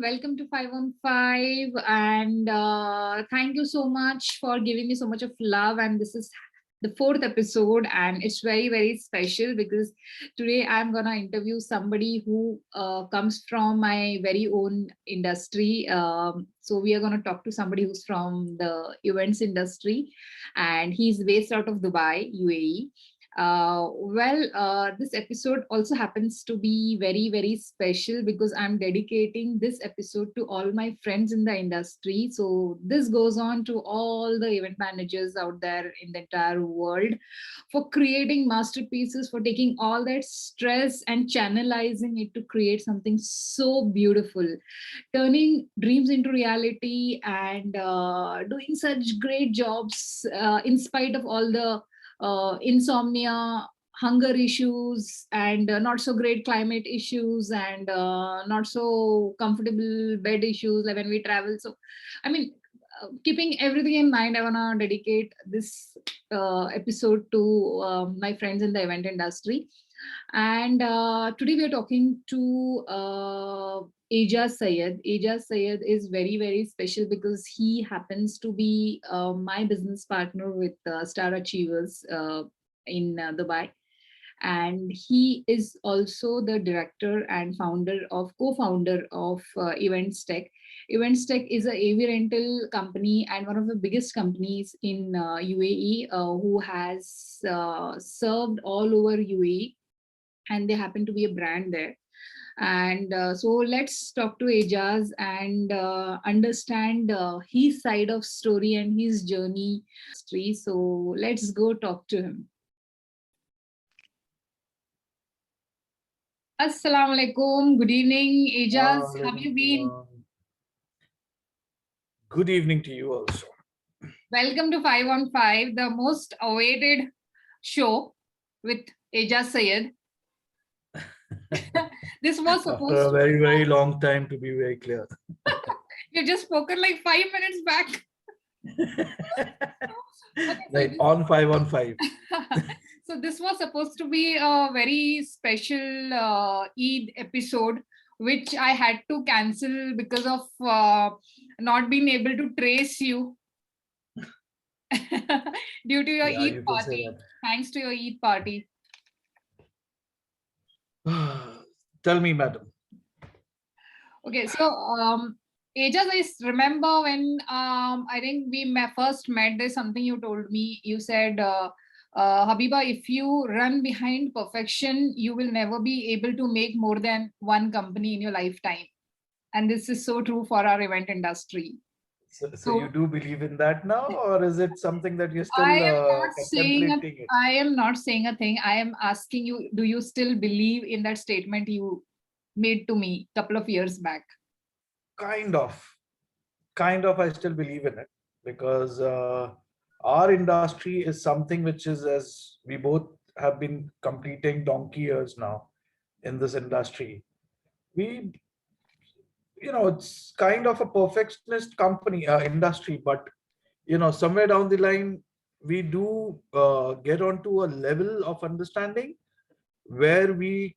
welcome to 515. And thank you so much for giving me so much of love. And this is the fourth episode, and it's very, very special because today I'm gonna interview somebody who comes from my very own industry. So we are gonna talk to somebody who's from the events industry, and he's based out of Dubai, UAE. This episode also happens to be very, very special because I'm dedicating this episode to all my friends in the industry. So, this goes on to all the event managers out there in the entire world for creating masterpieces, for taking all that stress and channelizing it to create something so beautiful, turning dreams into reality, and doing such great jobs in spite of all the insomnia, hunger issues, and not so great climate issues, and not so comfortable bed issues like when we travel. So, I mean, keeping everything in mind, I want to dedicate this episode to my friends in the event industry. And today we are talking to Aja Sayed. Aja Sayed is very, very special because he happens to be my business partner with Star Achievers in Dubai. And he is also the director and co-founder of Events Tech. Events Tech is a AV rental company and one of the biggest companies in UAE, who has served all over UAE, and they happen to be a brand there. And so let's talk to Ajaz and understand his side of story and his journey. So let's go talk to him. Assalamu alaikum. Good evening, Ajaz. How have you been? Good evening to you also. Welcome to 515, the most awaited show with Ajaz Sayed. This was supposed After a very, very long time, to be very clear. You just spoken like 5 minutes back. Right, on 515. So this was supposed to be a very special Eid episode, which I had to cancel because of not being able to trace you due to your Eid party. Thanks to your Eid party. Tell me, madam. Okay, so Ajaz, I remember when I think we first met, there's something you told me. You said, Habiba, if you run behind perfection, you will never be able to make more than one company in your lifetime. And this is so true for our event industry. So you do believe in that now, or is it something that you're still contemplating? I am not saying a thing. I am asking you, do you still believe in that statement you made to me a couple of years back? Kind of. I still believe in it because our industry is something which is, as we both have been completing donkey years now in this industry. It's kind of a perfectionist company industry, but somewhere down the line we do get onto a level of understanding where we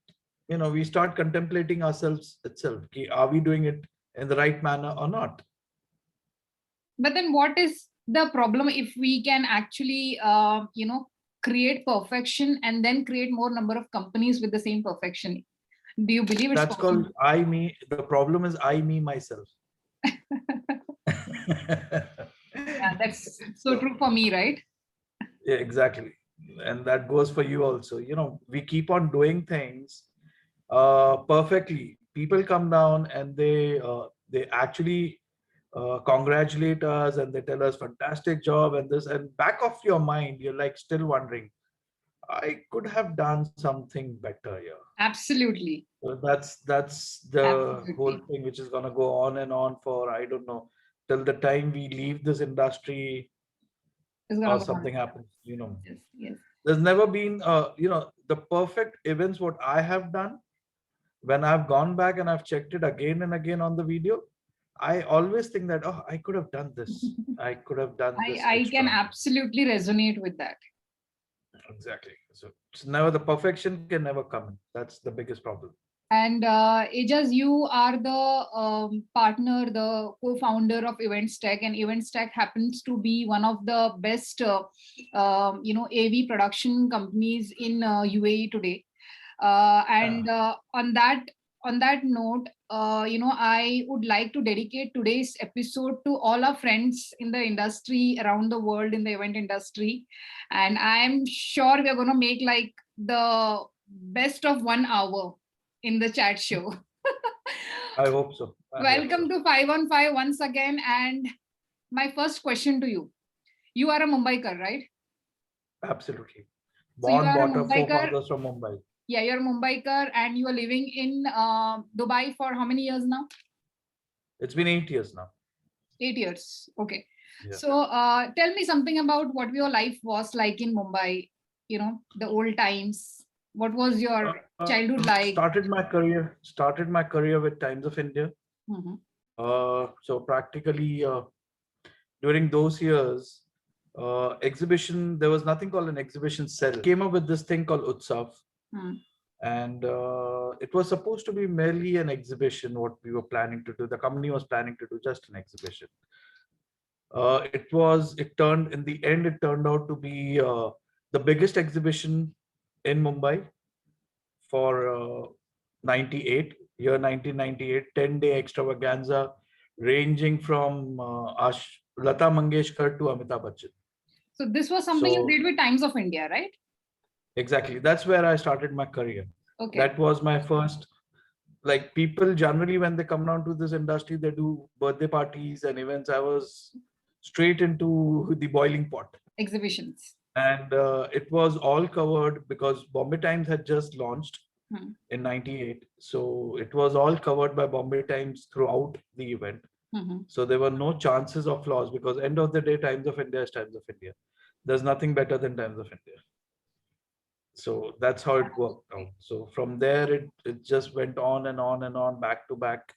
start contemplating ourselves itself. Are we doing it in the right manner or not? But then what is the problem if we can actually create perfection and then create more number of companies with the same perfection? Do you believe it's that's possible? Called I, me? The problem is I, me, myself. Yeah, that's so true for me, right? Yeah, exactly. And that goes for you also. We keep on doing things perfectly. People come down and they actually congratulate us and they tell us fantastic job and this, and back of your mind you're like still wondering, I could have done something better here. Absolutely. So that's the whole thing, which is going to go on and on for, I don't know, till the time we leave this industry or something happens. Yes. There's never been the perfect events what I have done. When I've gone back and I've checked it again and again on the video, I always think that, oh, I could have done this. I could have done this. I can absolutely resonate with that. Exactly. So it's never, the perfection can never come in. That's the biggest problem. And Ajas, you are the partner, the co-founder of Events Tech, and Events Tech happens to be one of the best, AV production companies in UAE today. And on that note, I would like to dedicate today's episode to all our friends in the industry around the world in the event industry, and I'm sure we are going to make like the best of 1 hour in the chat show. I hope so. Welcome to 5 on 5 once again. And my first question to you: you are a Mumbaiker, right? Absolutely. So you Born, are a brought up, Mumbaiker. forefathers from Mumbai. Yeah, you're a Mumbaiker, and you are living in Dubai for how many years now? It's been 8 years now. 8 years. Okay. Yeah. So tell me something about what your life was like in Mumbai, the old times. What was your childhood like? Started my career with Times of India. Mhm. So practically during those years, exhibition, there was nothing called an exhibition cell. Came up with this thing called Utsav. And it was supposed to be merely an exhibition, what we were planning to do. The company was planning to do just an exhibition. It turned out to be the biggest exhibition in Mumbai for 1998, 10-day extravaganza, ranging from Lata Mangeshkar to Amitabh Bachchan. So this was something you did with Times of India, right? Exactly. That's where I started my career. Okay. That was my first, like, people generally, when they come down to this industry, they do birthday parties and events. I was straight into the boiling pot. Exhibitions. And it was all covered because Bombay Times had just launched in 98. So it was all covered by Bombay Times throughout the event. So there were no chances of loss because end of the day, Times of India is Times of India. There's nothing better than Times of India. So that's how it worked out. So from there, it just went on and on and on, back to back.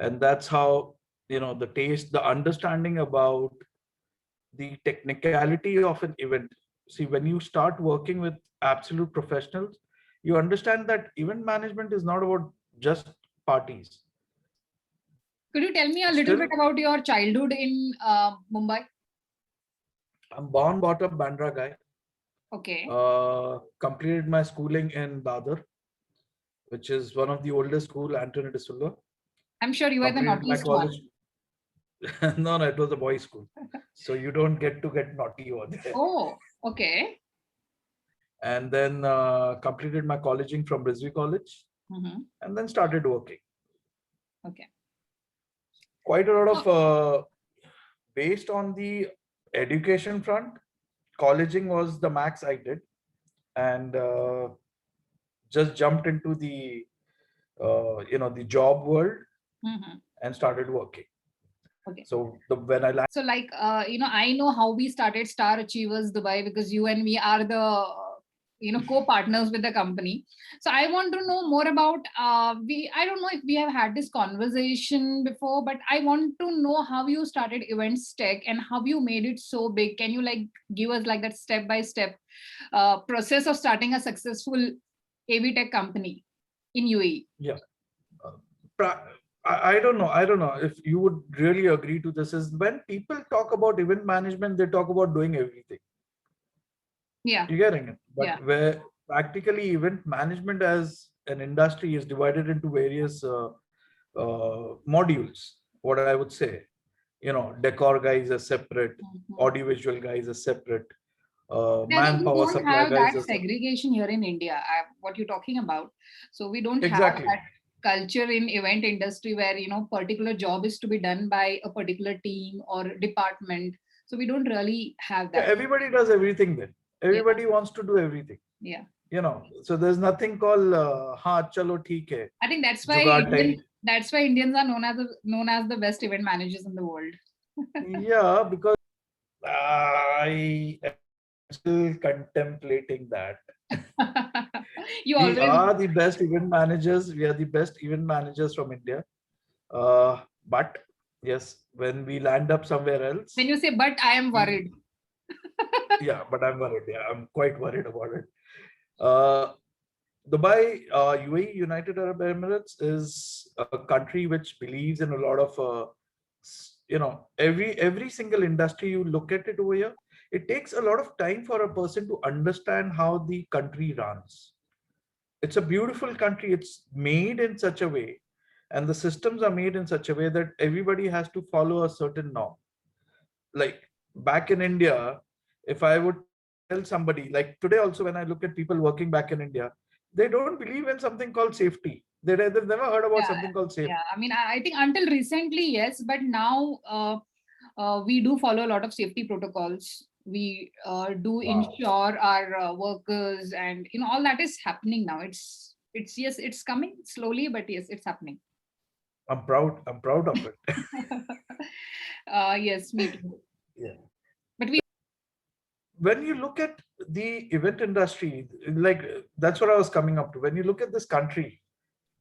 And that's how, the taste, the understanding about the technicality of an event. See, when you start working with absolute professionals, you understand that event management is not about just parties. Could you tell me a little bit about your childhood in Mumbai? I'm born, brought up Bandra guy. Okay. Completed my schooling in Dadar, which is one of the oldest school, Anthony de Silva. I'm sure you were the naughtiest one. No, it was a boys' school. So you don't get naughty over there. Oh, okay. And then completed my colleging from Rizvi College. And then started working. Okay. Quite a lot of, based on the education front, colleging was the max I did. And just jumped into the, the job world and started working. Okay. So when I landed. So like, I know how we started Star Achievers Dubai because you and me are the, co-partners with the company. So I want to know more about, I don't know if we have had this conversation before, but I want to know how you started Events Tech and how you made it so big. Can you like give us like that step-by-step process of starting a successful AV tech company in UAE? Yeah. I don't know if you would really agree to this. Is when people talk about event management, they talk about doing everything. Yeah. You're getting it. But yeah. Where practically event management as an industry is divided into various modules, what I would say, decor guys are separate, audiovisual guys are separate, manpower supply guys that segregation here in India. What you're talking about. So we don't have that culture in event industry where particular job is to be done by a particular team or department. So we don't really have that. Yeah, everybody does everything then. Everybody wants to do everything. Yeah. So there's nothing called ha chalo theek hai. I think that's why Indians are known as the best event managers in the world. Yeah, because I am still contemplating that. We are the best event managers. We are the best event managers from India. But yes, when we land up somewhere else. When you say but, I am worried. Yeah, but I'm worried. Yeah, I'm quite worried about it. Dubai, UAE, United Arab Emirates is a country which believes in a lot of, every single industry you look at it over here, it takes a lot of time for a person to understand how the country runs. It's a beautiful country. It's made in such a way, and the systems are made in such a way that everybody has to follow a certain norm. Like back in India, if I would tell somebody, like today also, when I look at people working back in India, they don't believe in something called safety. They've never heard about Yeah, something called safety. yeah. I mean, I think until recently, yes, but now we do follow a lot of safety protocols. We do Wow. ensure our workers, and all that is happening now. It's yes, it's coming slowly, but yes, it's happening. I'm proud. I'm proud of it. Yes, me too. Yeah. But we When you look at the event industry, like that's what I was coming up to. When you look at this country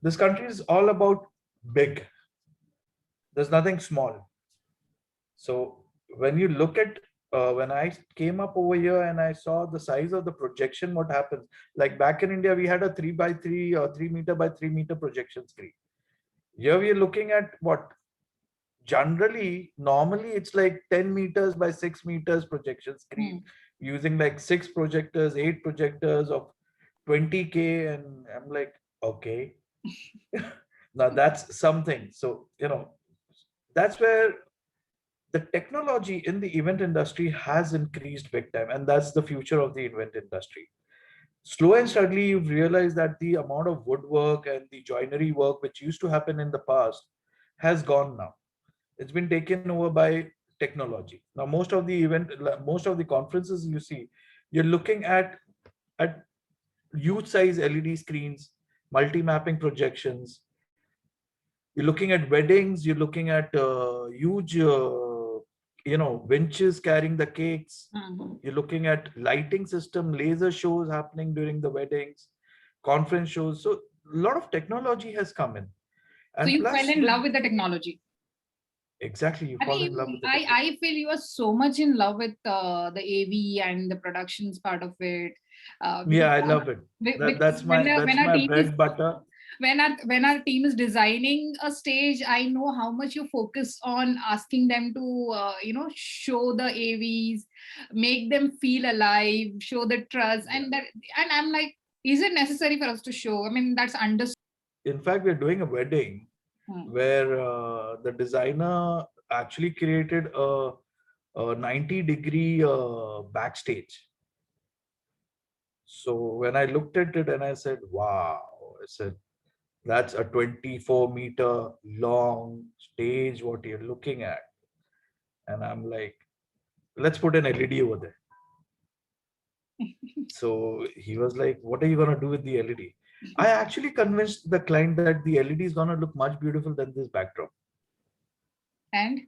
is all about big. There's nothing small. So when you look at when I came up over here and I saw the size of the projection, what happens? Like back in India, we had a 3 by 3 or 3 meter by 3 meter projection screen. Here we are looking at what generally, normally it's like 10 meters by 6 meters projection screen hmm. using like 6 projectors, 8 projectors of 20K. And I'm like, okay, now that's something. So, that's where the technology in the event industry has increased big time, and that's the future of the event industry. Slow and steadily, you've realized that the amount of woodwork and the joinery work which used to happen in the past has gone now. It's been taken over by technology. Now most of the conferences you see, you're looking at huge size LED screens, multi-mapping projections. You're looking at weddings. You're looking at huge, winches carrying the cakes. Mhm. You're looking at lighting system, laser shows happening during the weddings, conference shows. So a lot of technology has come in, So and you fell plus in with love with the technology. exactly, you I fall in love mean, with the technology. I feel you are so much in love with the AV and the productions part of it, because Yeah, I love it. because when That's our my team is bread butter. when our team is designing a stage, I know how much you focus on asking them to show the AVs, make them feel alive, show the trust, Yeah. and I'm like, is it necessary for us to show? I mean, that's understood. In fact, we're doing a wedding where the designer actually created a 90-degree backstage. So when I looked at it and I said, wow, I said, that's a 24-meter long stage, what you're looking at. And I'm like, let's put an LED over there. So he was like, what are you going to do with the LED? I actually convinced the client that the LED is going to look much beautiful than this backdrop. And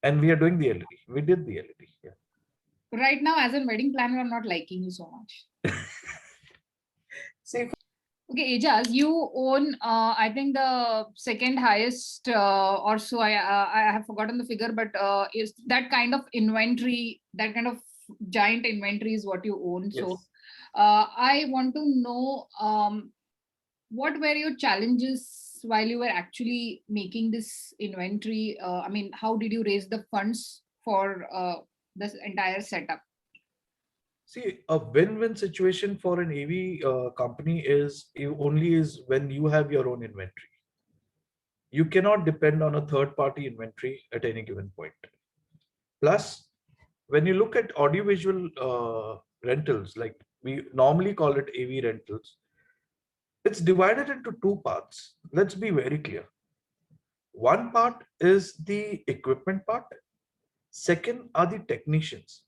And we are doing the LED. We did the LED. Yeah. right now, as a wedding planner, I'm not liking you so much. See, Okay, Ejaz, you own, I think the second highest or so. I have forgotten the figure, but is that kind of inventory, that kind of giant inventory is what you own. So, yes. I want to know what were your challenges while you were actually making this inventory? I mean, how did you raise the funds for this entire setup? See, a win-win situation for an AV company only is when you have your own inventory. You cannot depend on a third-party inventory at any given point. Plus, when you look at audiovisual rentals, like we normally call it AV rentals, it's divided into two parts. Let's be very clear. One part is the equipment part. Second are the technicians,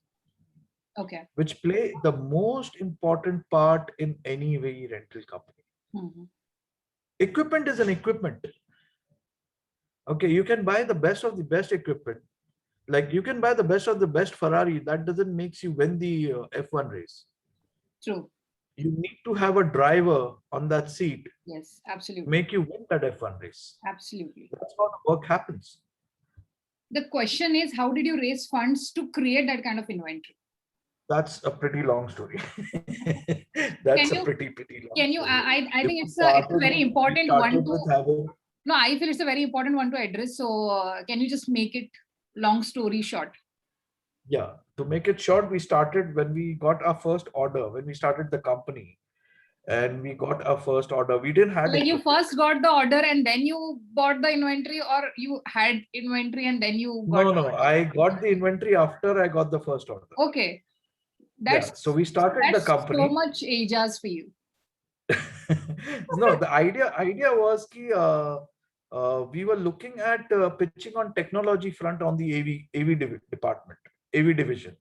Okay. which play the most important part in any AV rental company. Mhm. Equipment is an equipment. Okay, you can buy the best of the best equipment. Like you can buy the best of the best Ferrari. That doesn't makes you win the F1 race. True. You need to have a driver on that seat Yes, absolutely. make you win that F1 race. Absolutely. That's how the work happens. The question is, how did you raise funds to create that kind of inventory? That's a pretty long story. That's Can a you pretty long can you story. I If think we it's a started very with, we important one started to, with having, no, I feel it's a very important one to address. So can you just make it long story short? yeah, to make it short, we started when we got our first order, when we started the company and we got our first order. We didn't had Like you equipment. first got the order and then you bought the inventory, or you had inventory and then you got No, no, I got the inventory after I got the first order. the, okay. Yeah, so we started the That's so company. much ages for you. No, the idea was ki, we were looking at pitching on technology front on the department, AV division.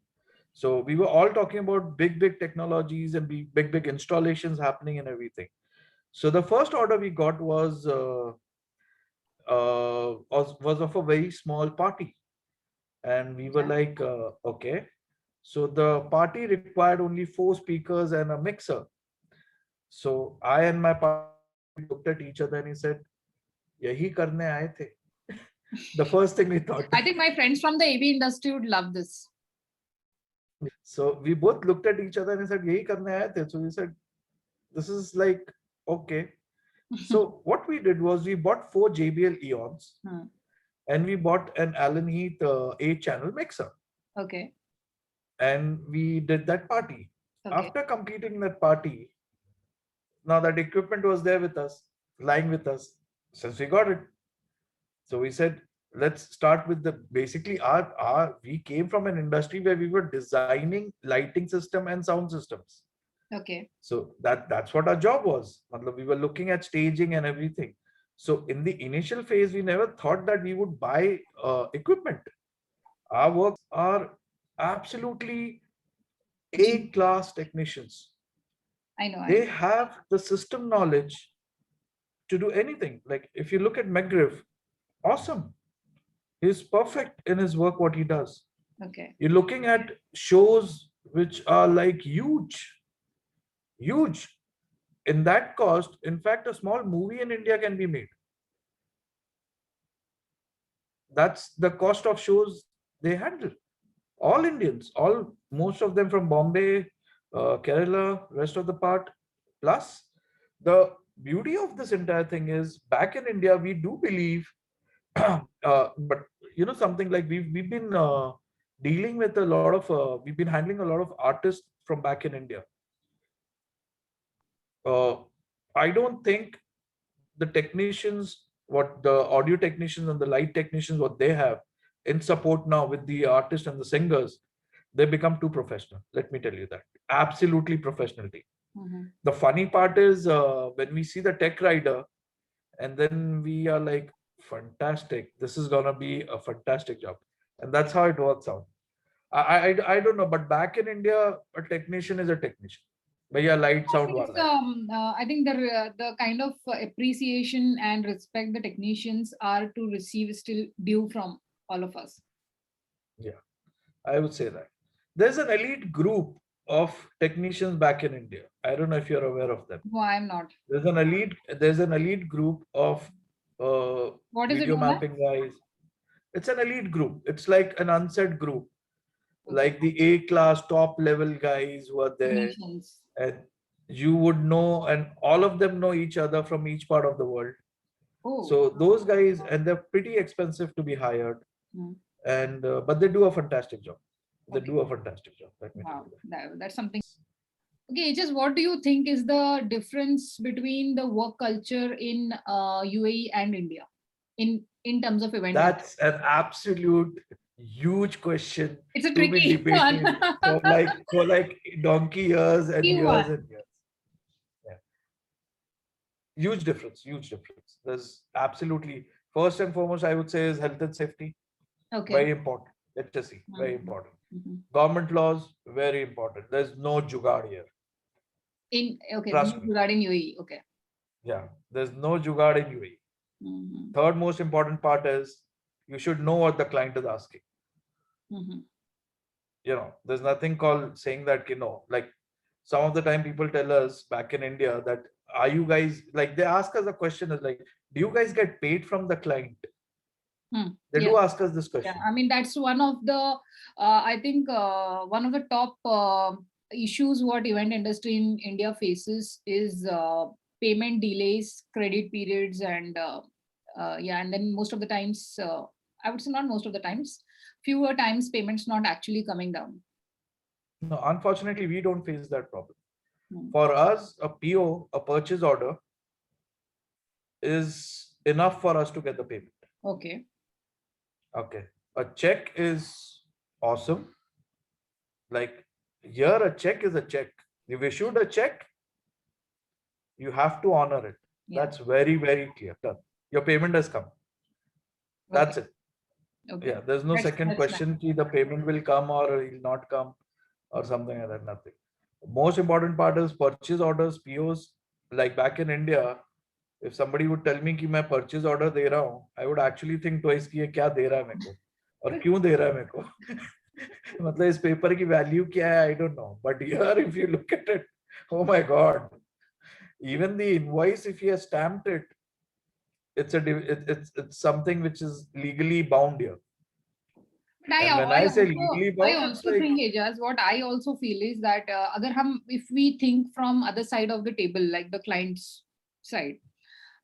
So we were all talking about big technologies and big installations happening and everything. So the first order we got was of a very small party, and we were Yeah. like, okay. So the party required only 4 speakers and a mixer. So I and my partner looked at each other and he said, "Yahi karne aaye the." The first thing we thought. I think my friends from the AV industry would love this. So we both looked at each other and he said, "Yahi karne aaye the." So we said, "This is like okay." So what we did was we bought 4 JBL Eons Hmm. and we bought an Allen Heath 8-channel mixer Okay. and we did that party. Okay. After completing that party, now that equipment was there with us, lying with us, since we got it. So we said, let's start with the basically our we came from an industry where we were designing lighting system and sound systems. Okay. So that's what our job was. We were looking at staging and everything. So in the initial phase, we never thought that we would buy equipment. Our works are absolutely A-class technicians. I know. They have the system knowledge to do anything. Like if you look at McGriff, awesome. He's perfect in his work, what he does. Okay. You're looking at shows which are like huge. In that cost, in fact, a small movie in India can be made. That's the cost of shows they handle. All Indians, all most of them from Bombay, Kerala, rest of the part. Plus, the beauty of this entire thing is back in India, we do believe, but something like we've been dealing with a lot of we've been handling a lot of artists from back in India. Uh, I don't think the technicians, what the audio technicians and the light technicians, what they have in support now with the artists and the singers, they become too professional. Let me tell you that. Absolutely professional team. Mm-hmm. The funny part is when we see the tech rider, and then we are like, fantastic. This is gonna be a fantastic job, and that's how it works out. I don't know, but back in India, a technician is a technician. Bhaiya, light I sound think wala hai. I think the kind of appreciation and respect the technicians are to receive is still due from all of us. Yeah, I would say that. There's an elite group of technicians back in India. I don't know if you're aware of them. No, I'm not. There's an elite group of What is it video known as? mapping guys. It's an elite group. It's like an unsaid group, Okay. like the A-class top level guys who are there, Technicians. and you would know, and all of them know each other from each part of the world. Oh. So those guys, and they're pretty expensive to be hired, Hmm. and but they do a fantastic job. They Okay. do a fantastic job. Let me tell Wow. you that. That's something. Okay, just what do you think is the difference between the work culture in UAE and India in terms of event management? That's an absolute huge question It's a to be tricky one. debated for like donkey years and Tricky years one. and years. Yeah. Huge difference. Huge difference. There's absolutely first and foremost, I would say, is health and safety. Okay. Very important. HSE, very Mhm. important. Mhm. Government laws, very important. There's no jugaad here. Okay, Trust me. regarding UAE. Okay. Yeah, there's no jugaad in UAE. Mhm. Third most important part is you should know what the client is asking. Mhm. There's nothing called saying that, like some of the time people tell us back in India that are you guys, like they ask us a question is like, do you guys get paid from the client? They Yeah. do ask us this Yeah, question. I mean that's one of the I think one of the top issues what event industry in India faces is payment delays, credit periods, and yeah, and then most of the times, I would say not most of the times, fewer times payments not actually coming down. No, unfortunately, we don't face that problem. Hmm. For us, a PO, a purchase order, is enough for us to get the payment. Okay. Okay. A check is awesome. Like here, a check is a check. You've issued a check, you have to honor it. Yeah. That's very, very clear. Done. Your payment has come. Okay. That's it. Okay. Yeah, there's no second That's nice. question. The payment will come or it will not come or something like that. Nothing. Most important part is purchase orders, POs. Like back in India, if somebody would tell me कि मैं purchase order दे रहा हूँ, I would actually think twice कि ये क्या दे रहा है मेरे को और क्यों दे रहा है मेरे को. मतलब इस पेपर की वैल्यू क्या है, I don't know. But here, if you look at it, oh my God, even the invoice, if he has stamped it, it's something which is legally bound here. But I, And when I I say also legally I bound, it's also like think, Ejaz, what I also feel is that अगर हम if we think from other side of the table, like the client's side,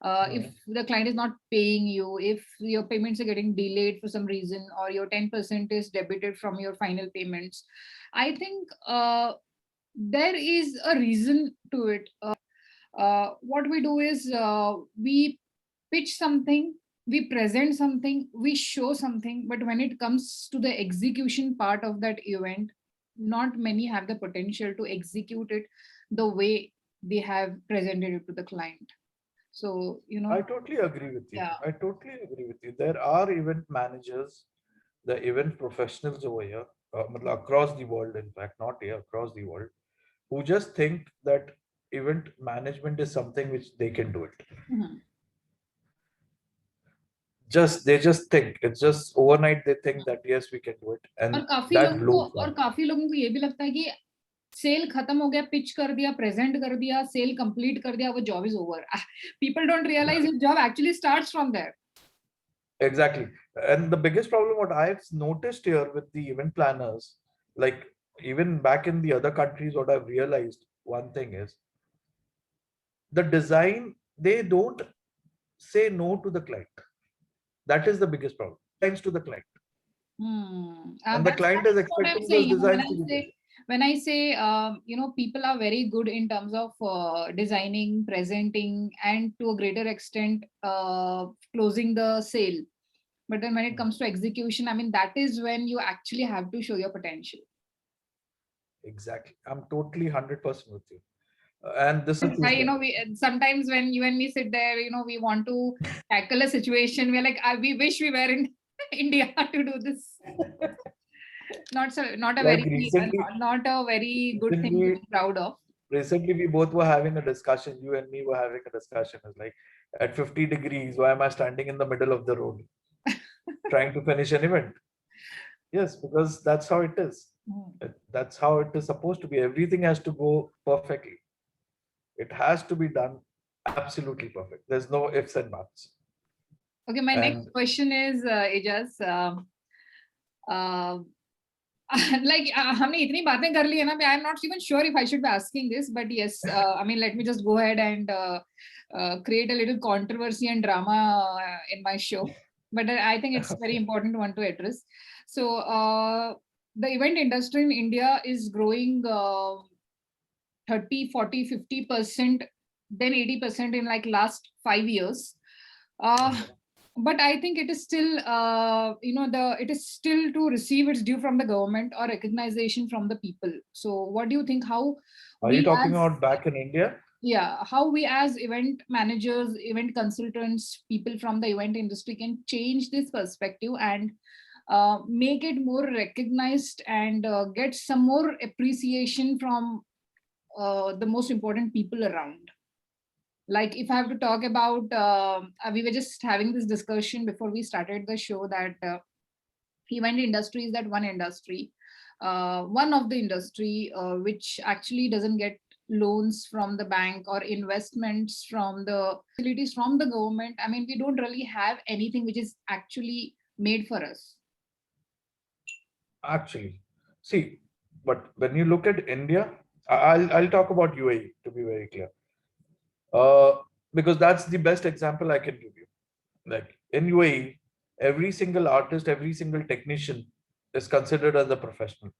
if the client is not paying you, if your payments are getting delayed for some reason, or your 10% is debited from your final payments, I think there is a reason to it. What we do is we pitch something, we present something, we show something, but when it comes to the execution part of that event, not many have the potential to execute it the way they have presented it to the client. So, I totally agree with you. yeah. I totally agree with you. There are event managers, the event professionals over here, matlab across the world, in fact, not here, across the world, who just think that event management is something which they can do it. Mhm. They just think it's just overnight. They think that yes, we can do it, और and काफी that लोगों को blows और down. काफी लोगों को ये भी लगता है कि सेल खत्म हो गया, पिच कर दिया, प्रेजेंट कर दिया, सेल कंप्लीट कर दिया, वो job is over. People don't realize your job actually starts from there. Exactly. And the biggest problem what I've noticed here with the event planners, like even back in the other countries, what I've realized one thing is the design, they don't say no to the client. That is the biggest problem. Thanks to the client. And the client is That's what I'm expecting those saying. designs to be there. When I say, people are very good in terms of designing, presenting, and to a greater extent, closing the sale. But then when it comes to execution, I mean, that is when you actually have to show your potential. Exactly. I'm totally 100% with you. And this is We sometimes when you and me sit there, we want to tackle a situation. We're like, we wish we were in India to do this. Not a like very recently, not a very good thing to recently, be proud of. recently we both were having a discussion. You and me were having a discussion. It's like at 50 degrees, why am I standing in the middle of the road trying to finish an event? Yes, because that's how it is. That's how it is supposed to be. Everything has to go perfectly. It has to be done absolutely perfect. There's no ifs and buts. Okay, my next And question is, Ejaz, uh, like हमने इतनी बातें कर ली है ना, I am not even sure if I should be asking this, but yes, I mean, let me just go ahead and create a little controversy and drama in my show. But I think it's very important one to address. So the event industry in India is growing 30, 40, 50%, then 80% in like last 5 years. But I think it is still, it is still to receive its due from the government or recognition from the people. So what do you think? How are you we talking as about back in India? yeah, how we as event managers, event consultants, people from the event industry can change this perspective and make it more recognized and get some more appreciation from the most important people around. Like if I have to talk about, we were just having this discussion before we started the show that event industry is that one industry, one of the industry which actually doesn't get loans from the bank or investments from the facilities from the government. I mean, we don't really have anything which is actually made for us. Actually, see, but when you look at India, I'll talk about UAE to be very clear, uh, because that's the best example I can give you. Like in UAE, every single artist, every single technician is considered as a professional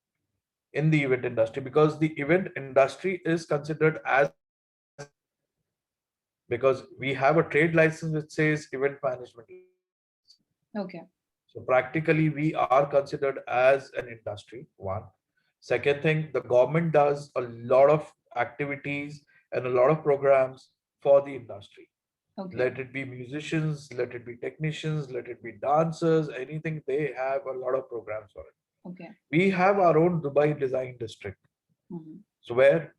in the event industry, because the event industry is considered as, because we have a trade license which says event management license. Okay. So practically we are considered as an industry, one. Second thing, the government does a lot of activities and a lot of programs for the industry. Okay. Let it be musicians, let it be technicians, let it be dancers, anything, they have a lot of programs for it. Okay. We have our own Dubai Design District. Mhm. So where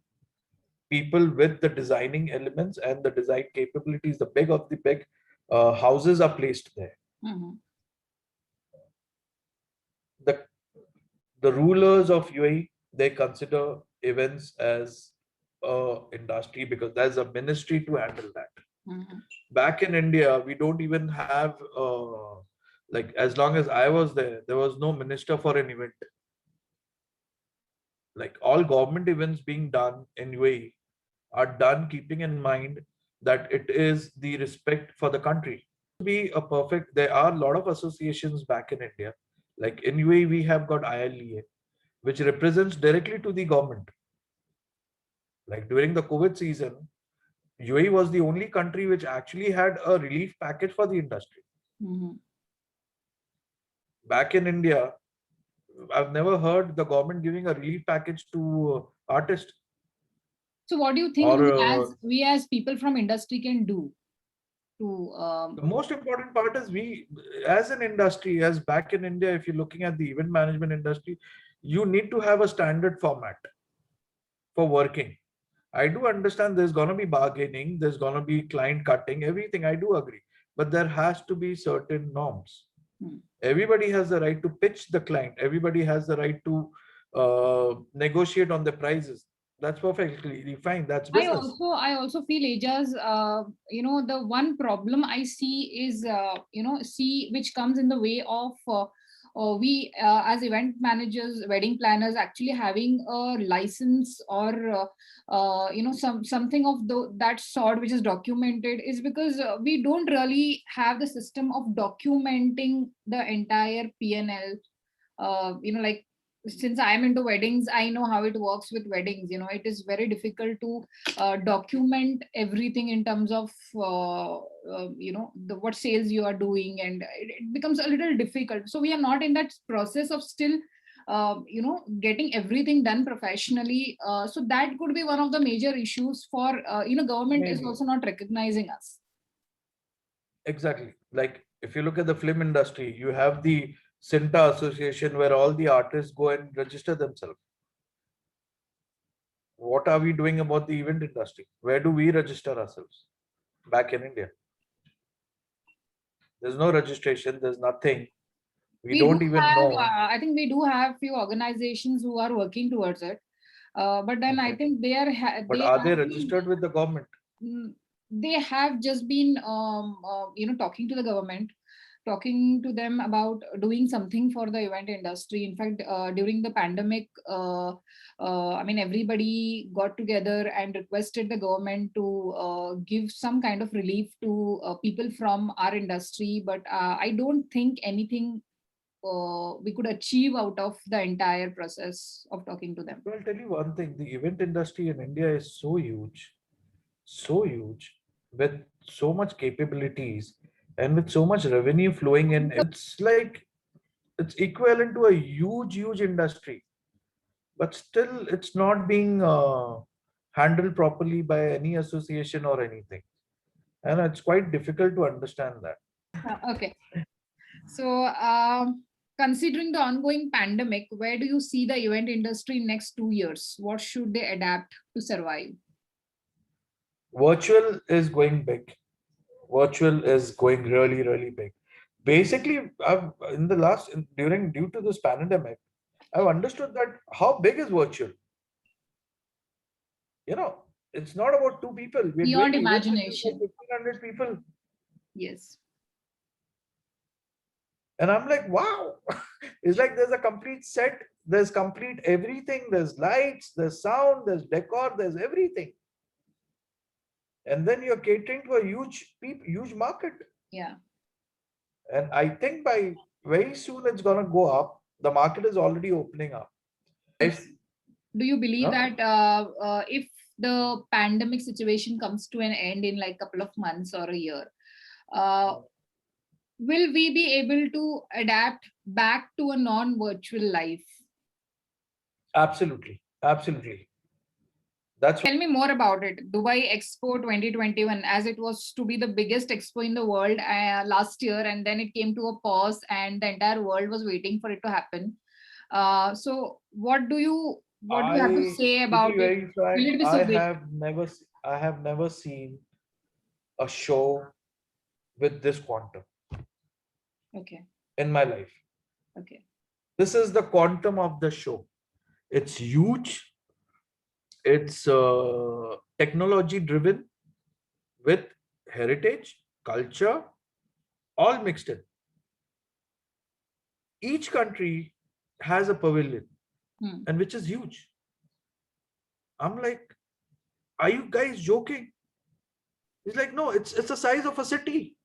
people with the designing elements and the design capabilities, the big of the big houses are placed there. Mhm. The the rulers of UAE, they consider events as a industry because there's a ministry to handle that. Mhm. Back in India, we don't even have like, as long as I was there was no minister for an event. Like all government events being done in UAE are done keeping in mind that it is the respect for the country. Be a perfect, there are a lot of associations back in India. Like in UAE, we have got ILEA, which represents directly to the government. Like during the COVID season, UAE was the only country which actually had a relief package for the industry. Mhm. Back in India, I've never heard the government giving a relief package to artists So what do you think or we as people from industry can do to the most important part is we, as an industry, as back in India, if you're looking at the event management industry, you need to have a standard format for working. I do understand there's going to be bargaining, there's going to be client cutting, everything. I do agree. But there has to be certain norms. hmm. Everybody has the right to pitch the client, everybody has the right to negotiate on the prices. That's perfectly fine. That's business. I also feel Ajas, the one problem I see is see which comes in the way of we as event managers, wedding planners, actually having a license or something of that sort which is documented, is because we don't really have the system of documenting the entire P&L. Like, since I'm into weddings, I know how it works with weddings. It is very difficult to document everything in terms of what sales you are doing, and it becomes a little difficult. So we are not in that process of still getting everything done professionally. So that could be one of the major issues for government is Maybe. also not recognizing us. Exactly. Like if you look at the film industry, you have the Cinta Association where all the artists go and register themselves. What are we doing about the event industry? Where do we register ourselves? Back in India, there's no registration, there's nothing. We We do don't even have, know. I think we do have few organizations who are working towards it. But then I Okay. think they are But they are they have been registered with the government? they have just been talking to the government, talking to them about doing something for the event industry. In fact, during the pandemic, I mean, everybody got together and requested the government to give some kind of relief to people from our industry. But I don't think anything we could achieve out of the entire process of talking to them. Well, I'll tell you one thing, the event industry in India is so huge, with so much capabilities and with so much revenue flowing in. It's like it's equivalent to a huge industry, but still it's not being handled properly by any association or anything. And it's quite difficult to understand that. Okay. So, considering the ongoing pandemic, where do you see the event industry in next 2 years? What should they adapt to survive? Virtual is going big. Virtual is going really big. Basically, in the last during due to this pandemic, I've understood that how big is virtual. You know, it's not about two people. We're doing Beyond events which is for imagination. 1,500 people. Yes. And I'm like, wow. It's like there's a complete set, there's complete everything, there's lights, there's sound, there's decor, there's everything. And then you're catering to a huge market. Yeah. And I think by very soon it's gonna go up. The market is already opening up. Do you believe Huh? that if the pandemic situation comes to an end in like a couple of months or a year, uh, will we be able to adapt back to a non-virtual life? Absolutely, absolutely. That's Tell me more about it. Dubai Expo 2021, as it was to be the biggest expo in the world last year, and then it came to a pause, and the entire world was waiting for it to happen. So, what do you have to I, say to be about it? very frank, Will it be so big? I have never seen a show with this quantum Okay, in my life. okay. This is the quantum of the show. It's huge. It's technology driven with heritage, culture, all mixed in. Each country has a pavilion, Hmm. and which is huge. I'm like, are you guys joking? He's like, no, it's the size of a city.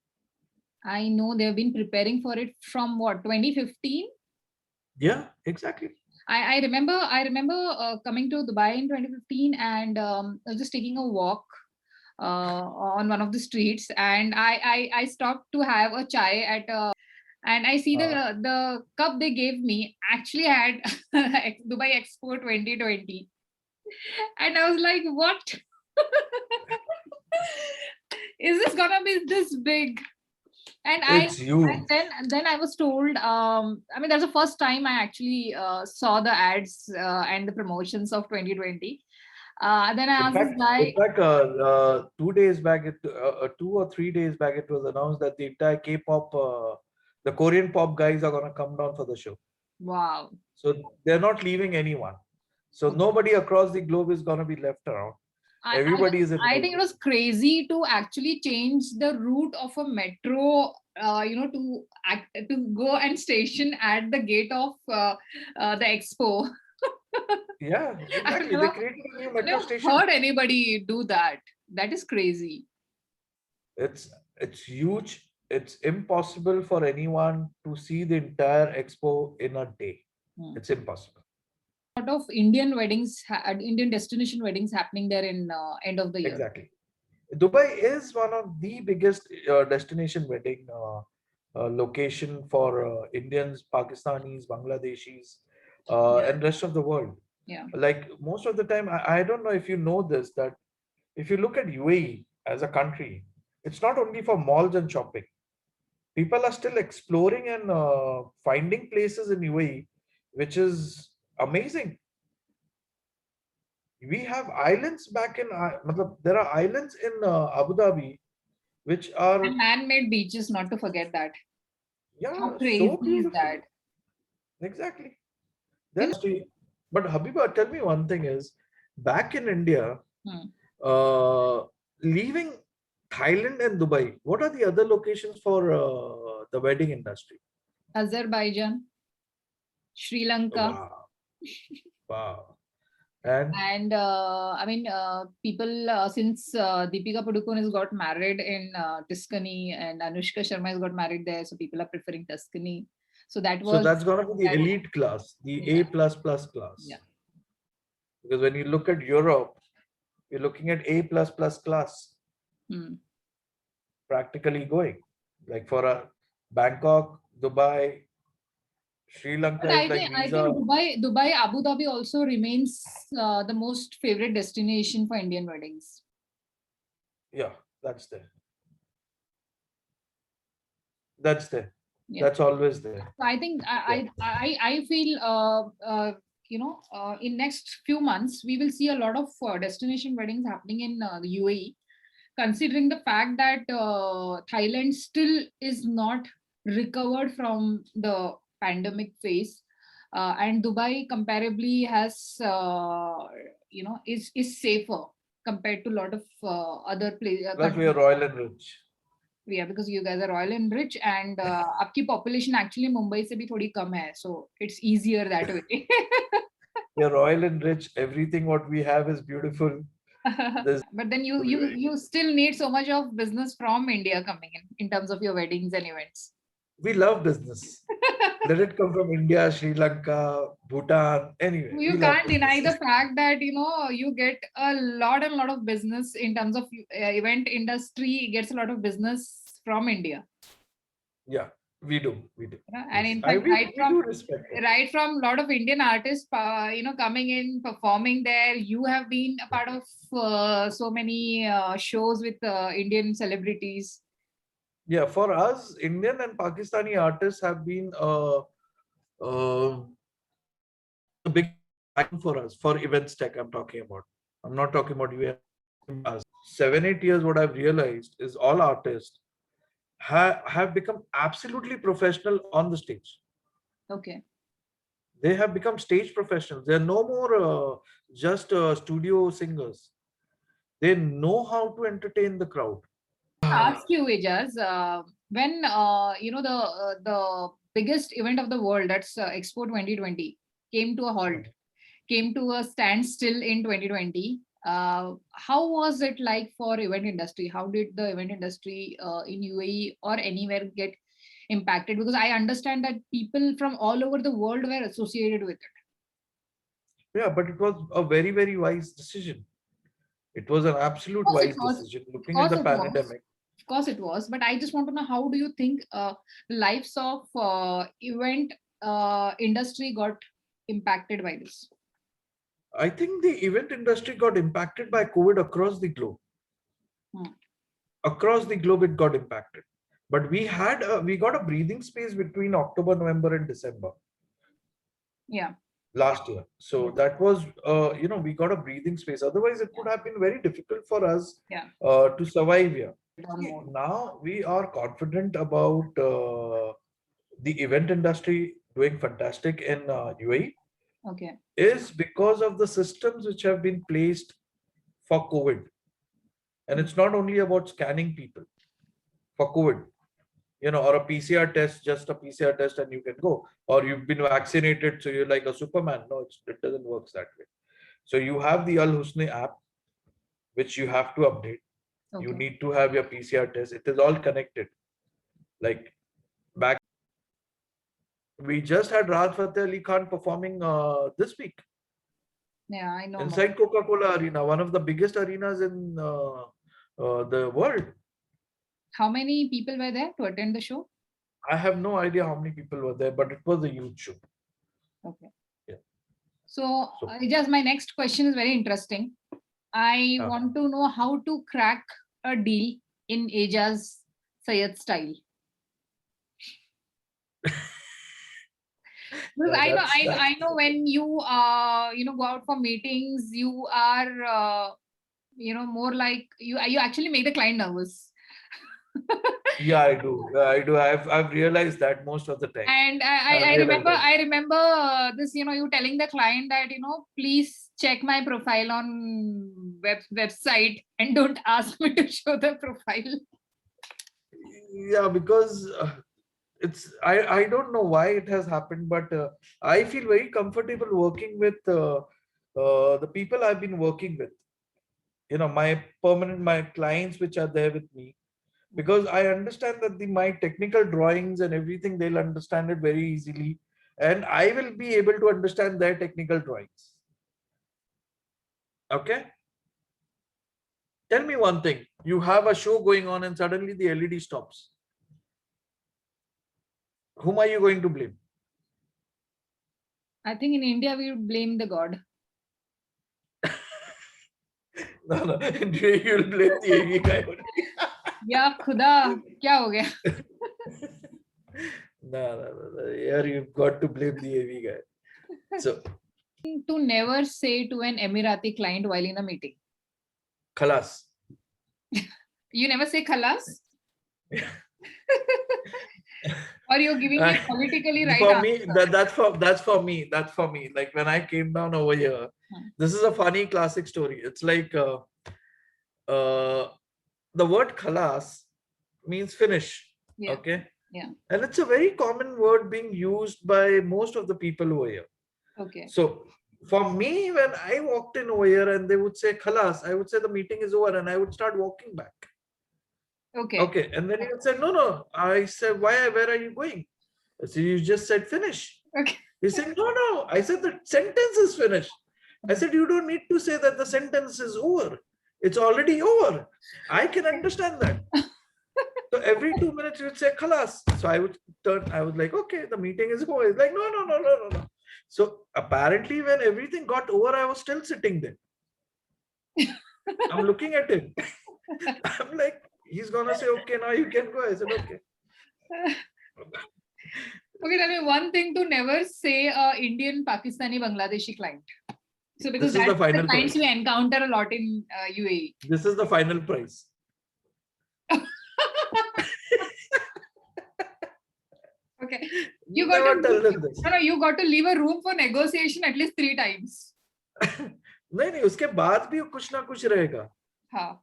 I know they've been preparing for it from what 2015. Yeah, exactly. I remember coming to Dubai in 2015, and I was just taking a walk on one of the streets, and I stopped to have a chai at and I see Uh, the cup they gave me actually had Dubai Expo 2020, and I was like, what? Is this gonna be this big? And it's and huge. then I was told, I mean, that's the first time I actually saw the ads and the promotions of 2020. Then I asked this In guy, fact, 2 days back, 2 or 3 days back, it was announced that the entire K-pop, the Korean pop guys are gonna come down for the show. wow. So they're not leaving anyone. So nobody across the globe is gonna be left around. I, I Everybody just is I think it invited. was crazy to actually change the route of a metro, to go and station at the gate of the expo. Yeah, I've exactly. They never, created a new I've metro never station. heard anybody do that. That is crazy. It's huge. It's impossible for anyone to see the entire expo in a day. Hmm. It's impossible. A lot of Indian weddings, Indian destination weddings happening there in end of the year. Exactly. Dubai is one of the biggest destination wedding location for Indians, Pakistanis, Bangladeshis, Yeah, and rest of the world. yeah. Like most of the time, I don't know if you know this, that if you look at UAE as a country, it's not only for malls and shopping. People are still exploring and finding places in UAE, which is amazing. We have islands back in, there are islands in Abu Dhabi which And are, man-made beaches, not to forget that. How yeah, so crazy is beautiful. that? Exactly. You There's, but Habiba, tell me one thing is, back in India, know, uh, leaving Thailand and Dubai, what are the other locations for the wedding industry? Azerbaijan, Sri Lanka. Wow, wow. And And I mean, people since Deepika Padukone has got married in Tuscany and Anushka Sharma has got married there, so people are preferring Tuscany. So that so was that's going to be the that. elite class, the Yeah, A plus plus yeah. class. Because when you look at Europe, you're looking at A plus plus class Hmm. practically going. Like for a Bangkok, Dubai, Sri But Lanka is I like think I think visa. Dubai, Abu Dhabi also remains the most favorite destination for Indian weddings. Yeah, that's there. That's there. Yeah. That's always there. So I think Yeah. I feel in next few months we will see a lot of destination weddings happening in the UAE, considering the fact that Thailand still is not recovered from the pandemic phase, and Dubai comparably has is safer compared to a lot of other Plus, we countries. are royal and rich. Yeah, because you guys are royal and rich, and आपकी population actually Mumbai से भी थोड़ी कम है, so it's easier that way. We are royal and rich. Everything what we have is beautiful. But then you still need so much of business from India coming in terms of your weddings and events. We love business. Let it come from India, Sri Lanka, Bhutan, anyway. You can't deny the fact that you get a lot of business in terms of event industry gets a lot of business from India. Yeah, we do. And in fact, right from a lot of Indian artists, coming in, performing there, you have been a part of so many shows with Indian celebrities. Yeah, for us, Indian and Pakistani artists have been a big for us for events tech. I'm talking about. I'm not talking about you. 7-8 years, what I've realized is all artists have become absolutely professional on the stage. Okay. They have become stage professionals. They're no more just studio singers. They know how to entertain the crowd. Ask you, Ijaz, when the biggest event of the world, that's Expo 2020, came to a halt, came to a standstill in 2020. How was it like for event industry? How did the event industry in UAE or anywhere get impacted? Because I understand that people from all over the world were associated with it. Yeah, but it was a very, very wise decision. It was an absolute wise decision looking at the pandemic. Of course it was, but I just want to know, how do you think the lives of event industry got impacted by this? I think the event industry got impacted by COVID across the globe. Across the globe, it got impacted. But we got a breathing space between October, November, and December. Yeah. Last year. So that was, we got a breathing space. Otherwise, it would have been very difficult for us to survive here. Now we are confident about the event industry doing fantastic in UAE. Okay. Is because of the systems which have been placed for COVID. And it's not only about scanning people for COVID, or a PCR test, just a PCR test and you can go, or you've been vaccinated, so you're like a Superman. No, it doesn't work that way. So you have the Al Husni app, which you have to update. Okay. You need to have your PCR test. It is all connected. Like back, we just had Rahat Fateh Ali Khan performing this week. Yeah, I know. Inside Coca-Cola Arena, one of the biggest arenas in the world. How many people were there to attend the show? I have no idea how many people were there, but it was a huge show. Okay. Yeah. So just my next question is very interesting. I want to know how to crack a deal in Ijaz Syed style. Because I know when you go out for meetings, you are more like you actually make the client nervous. Yeah, I do. I've realized that most of the time. And I remember this, you telling the client that, please check my profile on website and don't ask me to show the profile. Yeah, because I don't know why it has happened, but I feel very comfortable working with the people I've been working with. My clients which are there with me, because I understand that my technical drawings and everything, they'll understand it very easily, and I will be able to understand their technical drawings. Okay. Tell me one thing. You have a show going on and suddenly the LED stops. Whom are you going to blame? I think in India, we would blame the God. No. In India, you'll blame the AV guy only. Yeah, Khuda, kya ho gaya? No. Here you've got to blame the AV guy. So, to never say to an Emirati client while in a meeting. Khalas. You never say khalas? Or you're giving me a politically right For me, answer. that's for me. That's for me. Like when I came down over here, this is a funny classic story. It's like uh, the word khalas means finish. Yeah. Okay. Yeah. And it's a very common word being used by most of the people over here. Okay. So for me, when I walked in over here and they would say khalas, I would say the meeting is over and I would start walking back. Okay. Okay. And then he would say, no, no. I said, where are you going? I said, you just said finish. Okay. He said, no, no. I said, the sentence is finished. I said, you don't need to say that the sentence is over. It's already over. I can understand that. So every 2 minutes you'd say khalas. So I would turn, I was like, okay, the meeting is over. He's like, no, no, no, no, no, no. So apparently when everything got over, I was still sitting there. I'm looking at him. I'm like, he's gonna say, okay, now you can go. I said, okay. Okay, tell me one thing to never say a Indian, Pakistani, Bangladeshi client. So because This is the that's the final clients price. we encounter a lot in UAE. This is the final price. Okay. You You got never tell to them this. no, you got to leave a room for negotiation at least 3 times. नहीं नहीं उसके बाद भी कुछ ना कुछ रहेगा. हाँ.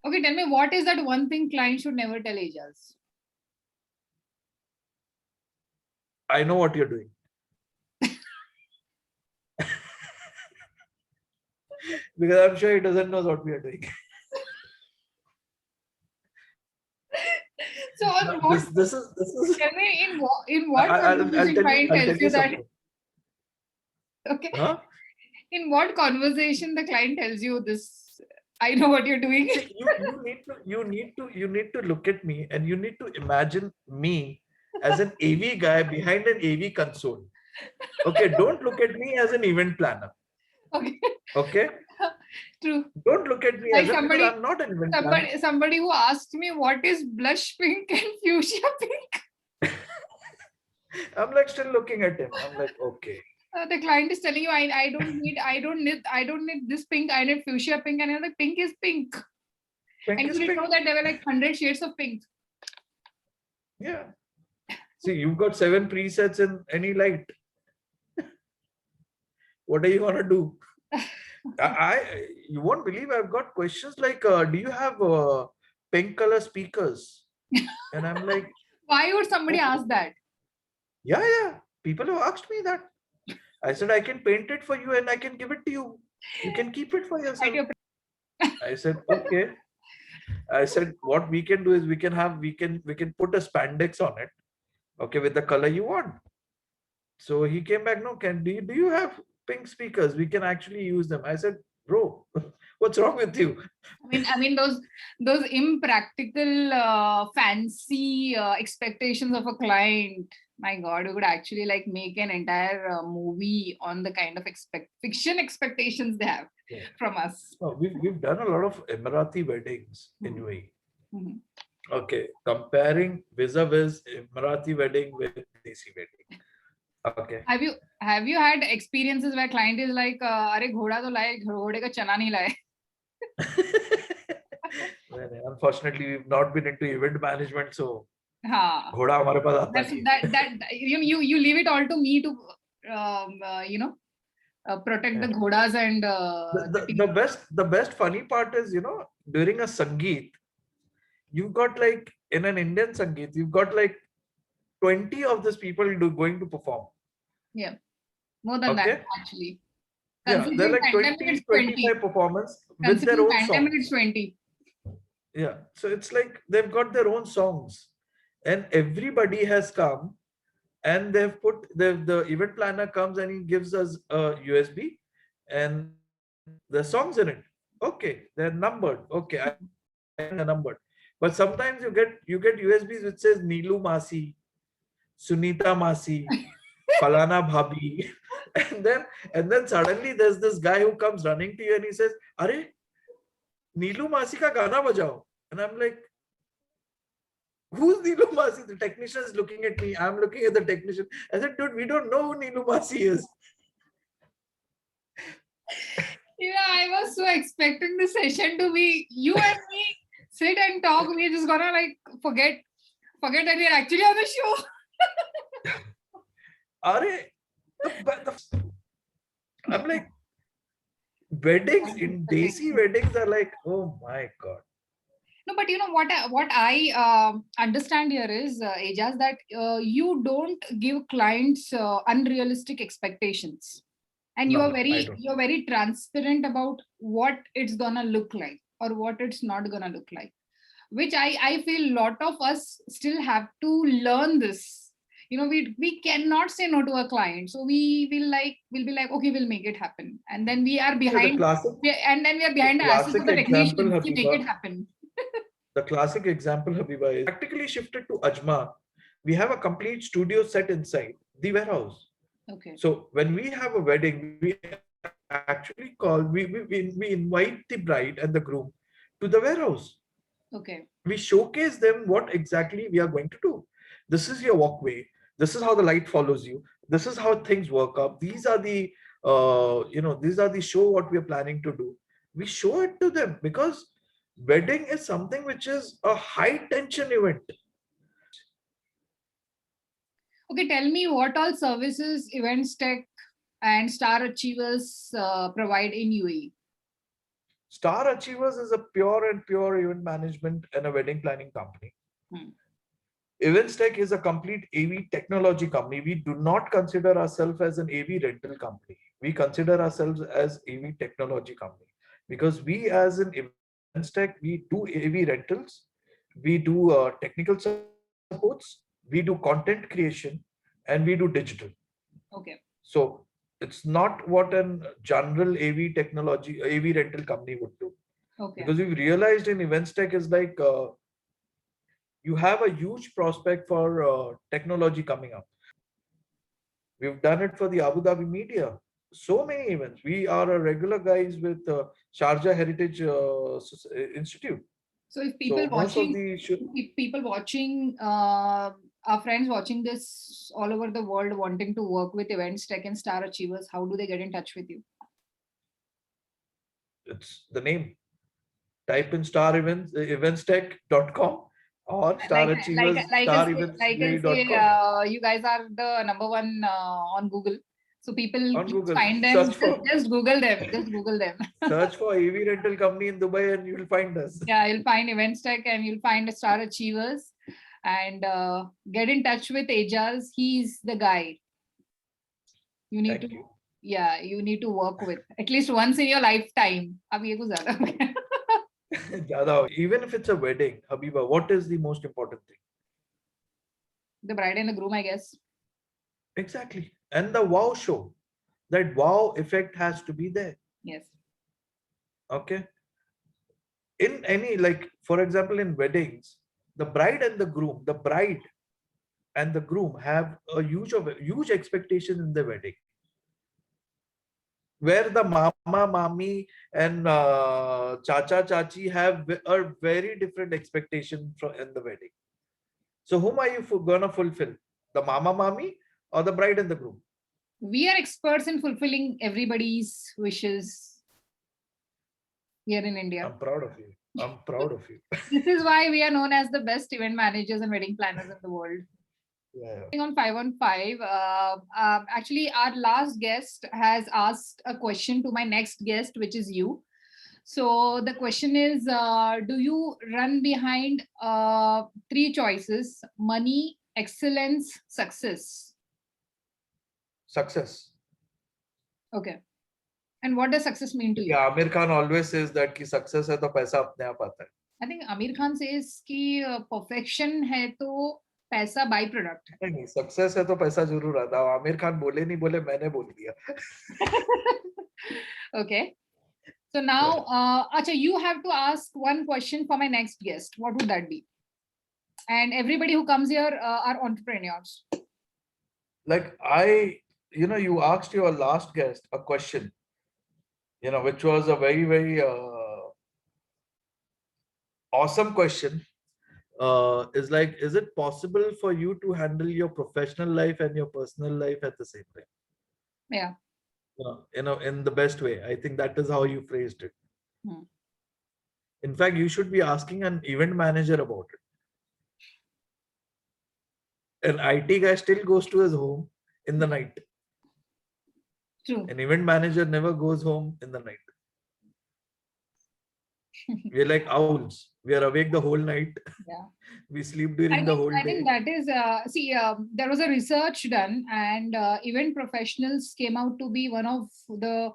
Okay, tell me what is that one thing clients should never tell Aijaz? I know what you're doing. Because I'm sure he doesn't know what we are doing. So on what, This is tell me in what I'll conversation tell client tells you that something. okay. Huh? In what conversation the client tells you this? I know what you're doing. See, you need to look at me and you need to imagine me as an AV guy behind an AV console. Okay, don't look at me as an event planner. Okay. Okay. True. Don't look at me Like as a, somebody, because I'm not an event planner. somebody who asked me what is blush pink and fuchsia pink. I'm like still looking at him. I'm like, okay. The client is telling you, I don't need this pink. I need fuchsia pink, and I'm like, pink is pink. Pink And is you didn't pink. know that there were like 100 shades of pink. Yeah. See, you've got 7 presets in any light. What are you gonna do? You won't believe I've got questions like, do you have pink color speakers? And I'm like, Why would somebody okay. ask that? Yeah. People have asked me that. I said, I can paint it for you and I can give it to you. You can keep it for yourself. I said, okay. I said, what we can do is we can put a spandex on it. Okay, with the color you want. So he came back, no, do you have pink speakers? We can actually use them. I said, bro, what's wrong with you? I mean those impractical fancy expectations of a client. My God, we could actually like make an entire movie on the kind of fiction expectations they have from us. No, we've done a lot of Emirati weddings in UAE. Mhm. Okay, comparing vis-a-vis Emirati wedding with Desi wedding. Okay. Have you had experiences where client is like, "Arey ghoda to laye, घोड़े का चना नहीं लाए." Unfortunately, we've not been into event management, so हाँ. घोड़ा हमारे पास आता That's नहीं है. that you leave it all to me to protect the ghodas and The best funny part is, during a Sangeet, you've got like in an Indian Sangeet, you've got like 20 of these people going to perform. Yeah, more than that actually. Yeah, they're like 25 performers with their own songs. It's 20. Yeah, so it's like they've got their own songs, and everybody has come, and they've put the event planner comes and he gives us a USB, and the songs in it. Okay, they're numbered. Okay, I numbered. But sometimes you get USBs which says Neelu Masi, Sunita Masi, Falana Bhabi, and then suddenly there's this guy who comes running to you and he says, "Are Neelu Masi ka gana bajao." And I'm like, "Who's Neelu Masi?" The technician is looking at me. I'm looking at the technician. I said, "Dude, we don't know who Neelu Masi is." Yeah, I was so expecting the session to be you and me sit and talk. We're just gonna like forget Forget that you're actually on the show. Are I'm like, weddings in Desi weddings are like, oh my God. No, but you know what I understand here is, Ajas, that you don't give clients unrealistic expectations, and No, no, I don't. you're very transparent about what it's gonna look like or what it's not gonna look like, which I feel lot of us still have to learn this. You know, we cannot say no to a client, so we'll be like, okay, we'll make it happen, and then we are Yeah, behind, and then we are the behind the asses of classic the example, technicians to make it Habiba, happen. the classic example, Habiba, is practically shifted to Ajma. We have a complete studio set inside the warehouse. Okay. So when we have a wedding, we actually call, we invite the bride and the groom to the warehouse. Okay. We showcase them what exactly we are going to do. This is your walkway. This is how the light follows you. This is how things work up. These are the, these are the show what we are planning to do. We show it to them because wedding is something which is a high tension event. Okay, tell me what all services Events Tech and Star Achievers provide in UAE. Star Achievers is a pure and pure event management and a wedding planning company. Hmm. Events Tech is a complete AV technology company. We do not consider ourselves as an AV rental company. We consider ourselves as AV technology company because we, as an Events Tech, we do AV rentals, we do technical supports, we do content creation, and we do digital. Okay. So it's not what an general AV technology, AV rental company would do. Okay. Because we've realized in Events Tech is like you have a huge prospect for technology coming up. We've done it for the Abu Dhabi media. So many events. We are a regular guys with Sharjah Heritage Institute. So if So people most of watching, the if people watching, our friends watching this all over the world wanting to work with Events Tech and Star Achievers, how do they get in touch with you? it's the name. Type in star events eventstech.com or Like star achievers star events like I say, com. you guys are the number one on Google. So people On just Google. find them. Search for Just Google them. Just Google them. search for AV rental company in Dubai and you will find us. Yeah, you'll find Events Tech and you'll find Star Achievers, and get in touch with Ajas. He's the guy you need to. Thank you. Yeah, you need to work with at least once in your lifetime. अब ये कुछ ज़्यादा. Even if it's a wedding, Habiba, what is the most important thing? The bride and the groom, I guess. Exactly. And the wow show. That wow effect has to be there. Yes. Okay. In any, like, for example, in weddings, the bride and the groom, the bride and the groom have a huge expectation in the wedding. Where the mama, mami, and chacha, chachi have a very different expectation in the wedding. So whom are you gonna fulfill? The mama, mami, or the bride and the groom? We are experts in fulfilling everybody's wishes here in India. I'm proud of you. I'm proud of you. This is why we are known as the best event managers and wedding planners in the world. Yeah. On 515, actually, our last guest has asked a question to my next guest, which is you. So the question is, do you run behind three choices: money, excellence, success? Success. Okay. And what does success mean to you? Yeah, Amir Khan always says that ki success hai to paisa apne aap aata hai. I think Amir Khan says कि perfection है तो पैसा by product है. नहीं, success है तो पैसा जरूर आता है. आमिर खान बोले नहीं बोले मैंने बोल दिया. Okay. So now, Acha, you have to ask one question for my next guest. What would that be? And everybody who comes here are entrepreneurs. Like you asked your last guest a question, which was a very, very awesome question. Is like, is it possible for you to handle your professional life and your personal life at the same time? Yeah. In the best way. I think that is how you phrased it. Hmm. In fact, you should be asking an event manager about it. An IT guy still goes to his home in the night. True. An event manager never goes home in the night. We're like owls. We are awake the whole night. Yeah. We sleep during the whole I think day. that is, there was a research done, and event professionals came out to be one of the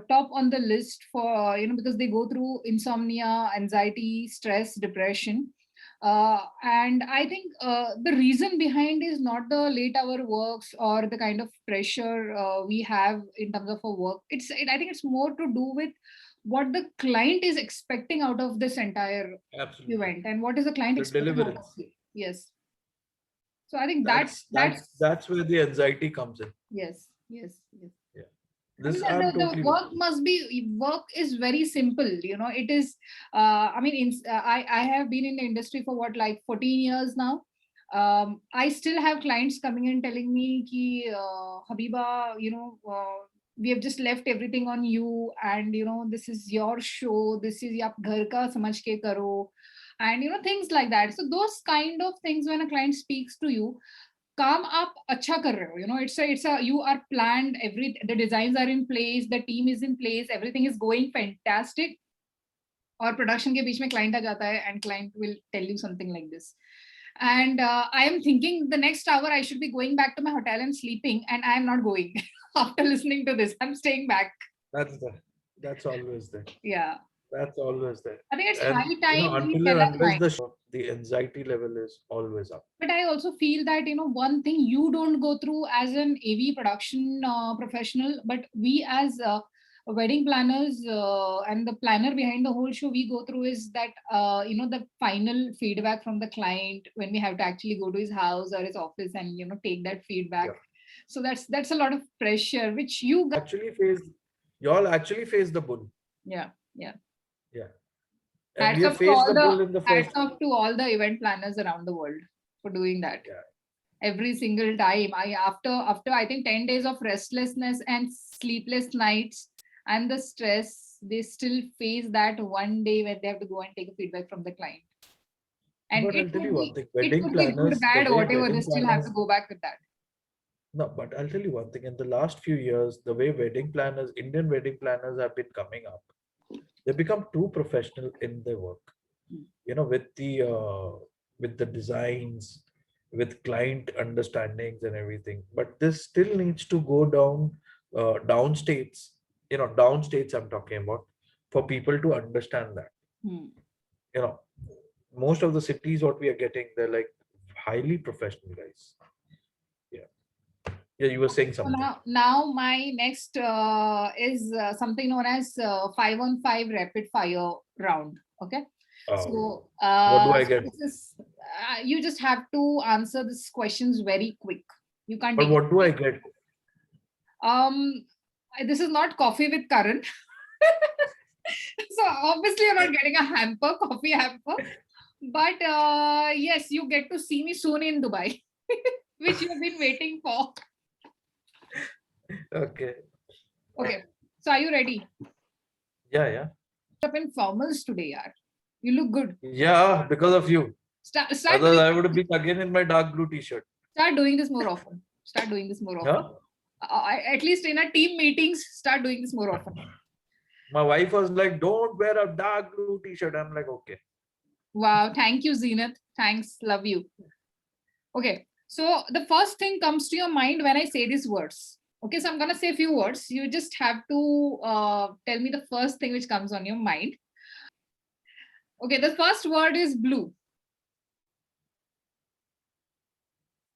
top on the list for, because they go through insomnia, anxiety, stress, depression. And I think the reason behind is not the late hour works or the kind of pressure we have in terms of our work. I think it's more to do with what the client is expecting out of this entire Absolutely. event and what is the client The expecting out of deliverance. you. Yes. So I think That's where the anxiety comes in. yes. Yeah. I mean, This I'm the totally work work is very simple. It is. I mean, I have been in the industry for what, like 14 years now. I still have clients coming in telling me ki, Habiba, we have just left everything on you, and this is your show. This is aap ghar ka samajh ke karo, and things like that. So those kind of things, when a client speaks to you, काम आप अच्छा कर रहे हो, it's a you are planned, the designs are in place, the team is in place, everything is going fantastic, और production के बीच में client आ जाता है and client will tell you something like this, and I am thinking the next hour I should be going back to my hotel and sleeping, and I am not going. After listening to this, I'm staying back. That's always there. Yeah, That's always there. I think it's And high time we until tell and our unless clients. the anxiety level is always up. But I also feel that one thing you don't go through as an AV production professional, but we as wedding planners and the planner behind the whole show, we go through is that the final feedback from the client, when we have to actually go to his house or his office and take that feedback. Yeah. So that's a lot of pressure which you guys Actually face the bull. Yeah. And Hats we have off to faced the bull in the hats first. off to all the event planners around the world for doing that. Yeah. Every single time. After I think 10 days of restlessness and sleepless nights and the stress, they still face that one day when they have to go and take a feedback from the client. And But I'll tell you one thing, it wedding could be good, planners, the bad, way whatever, they wedding still have to planners, go back with that. no, but I'll tell you one thing, in the last few years, the way wedding planners, Indian wedding planners have been coming up, they become too professional in their work. With the designs, with client understandings and everything. But this still needs to go downstates. Downstates I'm talking about, for people to understand that. Most of the cities, what we are getting, they're like highly professional guys. Yeah, you were saying So something. now my next is something known as 5-on-5 rapid fire round. Okay. So What do I get? you just have to answer these questions very quick. You can't. But what do I get? This is not coffee with Karan. So obviously you're not getting a coffee hamper. But yes, you get to see me soon in Dubai, which you've been waiting for. Okay. So are you ready? Yeah. Up in formals today, yaar. You look good. Yeah, because of you. Otherwise, I would be again in my dark blue t-shirt. Start doing this more often. Huh? At least in our team meetings, start doing this more often. My wife was like, don't wear a dark blue t-shirt. I'm like, okay. Wow. Thank you, Zenith. Thanks. Love you. Okay. So the first thing comes to your mind when I say these words. Okay. So I'm going to say a few words. You just have to tell me the first thing which comes on your mind. Okay. The first word is blue.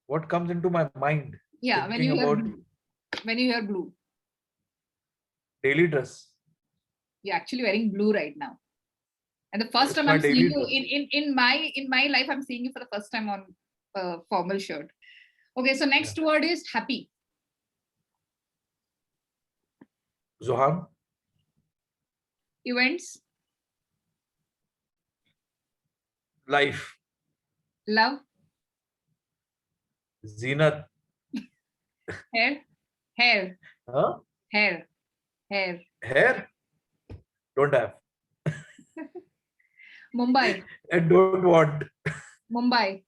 What comes into my mind? Yeah. When you hear blue. Daily dress. You're actually wearing blue right now. And the first time I'm seeing you in my life, I'm seeing you for the first time on a formal shirt. Okay, so next word is happy. Zohan. Events. Life. Love. Zenith. Hair. Huh? Hair. Don't have. Mumbai. I don't want. Mumbai.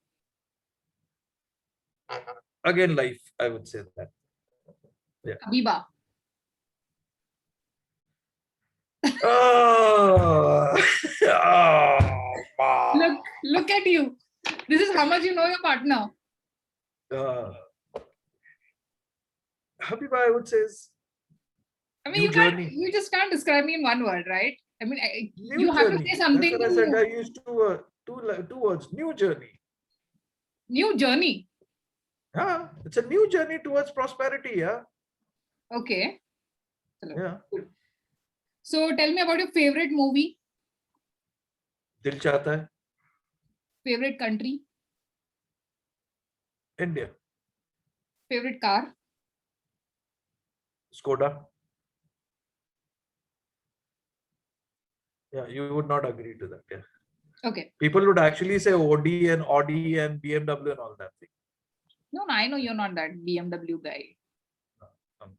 Again, life, I would say that. Yeah. Habiba. Oh, Look at you. This is how much you know your partner. uh, Habiba, I would say, is I mean, new journey. you just can't describe me in one word, right? I mean, New you have to journey. say That's something what I said. new. I used two words. New journey. New journey. Yeah, it's a new journey towards prosperity. Yeah. Okay. Yeah. So tell me about your favorite movie, Dil chahta hai. favorite country, India. favorite car. Skoda. Yeah, you would not agree to that. Yeah. Okay. People would actually say Audi and BMW and all that thing. No, I know you're not that BMW guy. Um,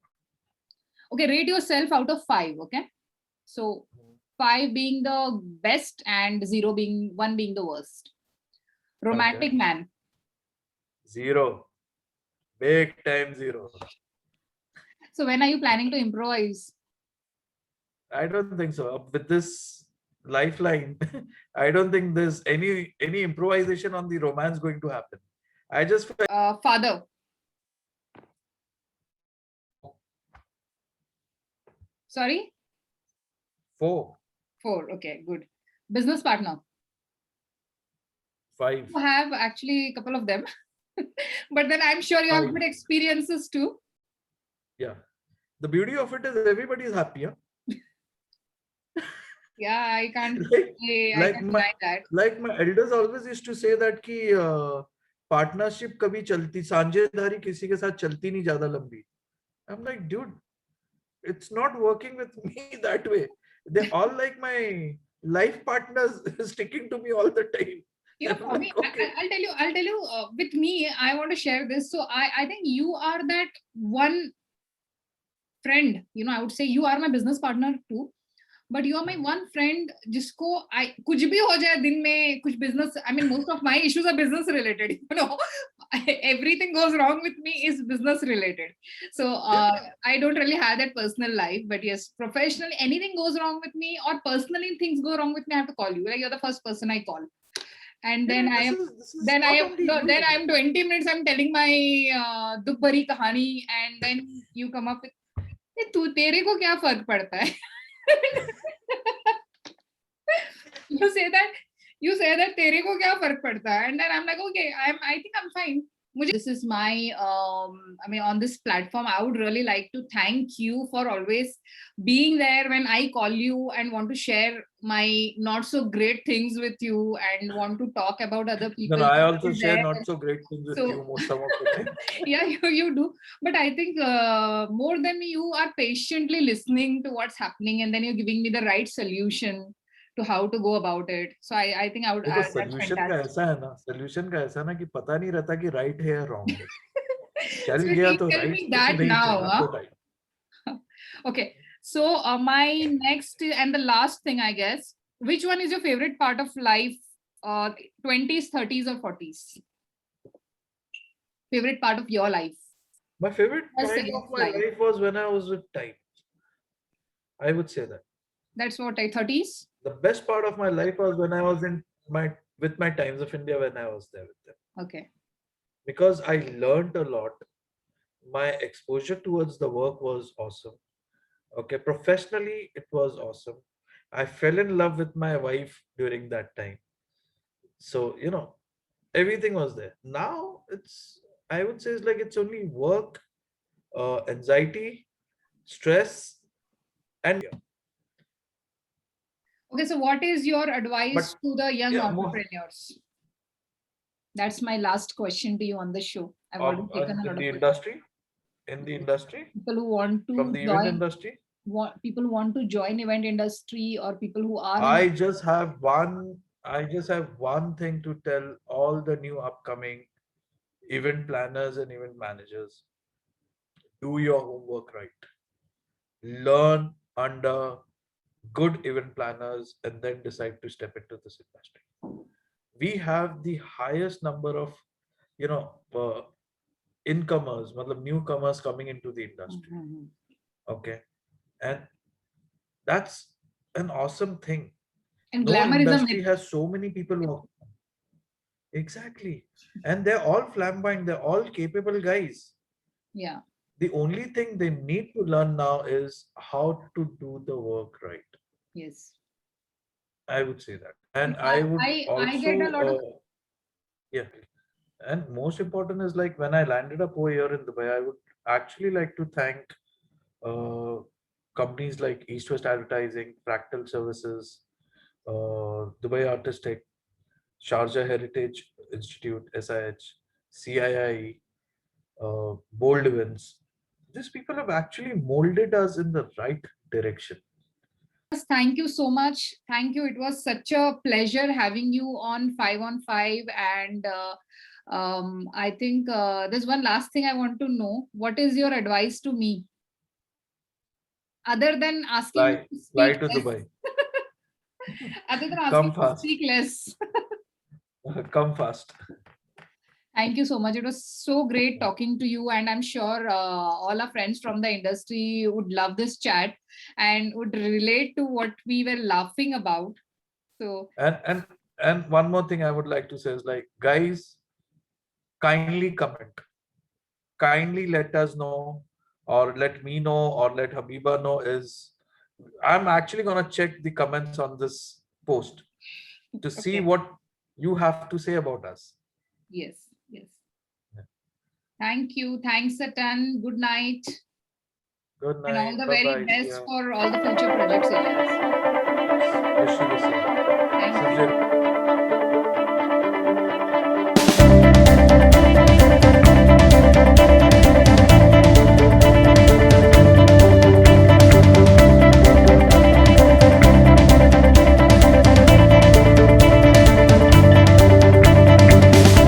Okay, rate yourself out of 5. Okay. So 5 being the best and 1 being the worst. Romantic Okay. man. 0. Big time 0. So when are you planning to improvise? I don't think so. With this lifeline, I don't think there's any improvisation on the romance going to happen. I just felt Father. Sorry? 4, 4. Okay, good. Business partner. 5. You have actually a couple of them. But then I'm sure you have 5. good experiences too. Yeah. The beauty of it is everybody is happy. Huh? Yeah, I can't like say, I like can't my deny that. like my elders always used to say that कि partnership कभी चलती सांझेदारी किसी के साथ चलती नहीं ज्यादा लंबी. I'm like, dude, it's not working with me that way. They all like my life partners sticking to me all the time. You know, I'm for me, like, okay. I'll tell you, with me, I want to share this. So I think you are that one friend, you know, I would say you are my business partner too. But you are my one friend जिसको कुछ भी हो जाए दिन में कुछ business, I mean most of my issues are business related, you know. Everything goes wrong with me is business related. So I don't really have that personal life, but yes, professionally anything goes wrong with me or personally things go wrong with me, I have to call you. Like you're the first person I call. And then Yeah, this is not only you. then I am 20 minutes I'm telling my dukh bhari kahani, and then you come up with तू तेरे को क्या फर्क पड़ता है? you say that तेरे को क्या फर्क पड़ता है, and then I'm like, okay, I think I'm fine. This is my I mean, on this platform I would really like to thank you for always being there when I call you and want to share my not so great things with you and want to talk about other people. No, I also share There. not so great things with So- you some of the time. Yeah, you do, but I think more than you are patiently listening to what's happening, and then you're giving me the right solution to how to go about it. So I think I would देखो that's solution का fantastic. ऐसा है ना, solution का ऐसा ना कि पता नहीं रहता कि right है या wrong है. चल So गया please तो tell right, me that नहीं now, चला huh? तो right. Okay, so my next and the last thing, I guess, which one is your favorite part of life? 20s, 30s, or 40s? Favorite part of your life? My favorite Yes, time yes, of my life. life was when I was with time. I would say that. That's what 30s? The best part of my life was when I was with my Times of India, when I was there with them. Okay. Because I learned a lot. My exposure towards the work was awesome. Okay, professionally, it was awesome. I fell in love with my wife during that time. So, everything was there. Now I would say it's like it's only work, anxiety, stress, and Okay, so what is your advice but to the young yeah, entrepreneurs? That's my last question to you on the show. I've already taken a lot in of the it. industry, People who want from to the event join, industry. people who want to join event industry, or people who are in I just have one thing to tell all the new upcoming event planners and event managers. Do your homework right. Learn under good event planners and then decide to step into this industry. We have the highest number of, you know, incomers, matlab newcomers coming into the industry. Mhm. Okay, and that's an awesome thing. And No glamour is a industry myth. has so many people working. Exactly, and they're all flamboyant. They're all capable guys. Yeah. The only thing they need to learn now is how to do the work right. Yes. I would say that, and Yeah, I would I get a also, lot of. yeah. And most important is like when I landed up over here in Dubai, I would actually like to thank uh, companies like East West Advertising, Fractal Services, Dubai Artistic, Sharjah Heritage Institute, SIH, CII, Bold Events. These people have actually molded us in the right direction. Thank you so much. Thank you. It was such a pleasure having you on 5 on 5. And I think there's one last thing I want to know. What is your advice to me? Other than asking you Fly, to fly speak to less. Dubai. Other than asking Come you to fast. speak less. Come fast. Thank you so much. It was so great talking to you, and I'm sure all our friends from the industry would love this chat and would relate to what we were laughing about. So, And one more thing I would like to say is like, guys, kindly comment, kindly let us know, or let me know, or let Habiba know. Is I'm actually gonna check the comments on this post to see okay. what you have to say about us. Yes, yes. Thank you. Thanks a ton. Good night. Good And all night. the Bye very bye. See best ya. for all the future projects, Elias. Wish you the same.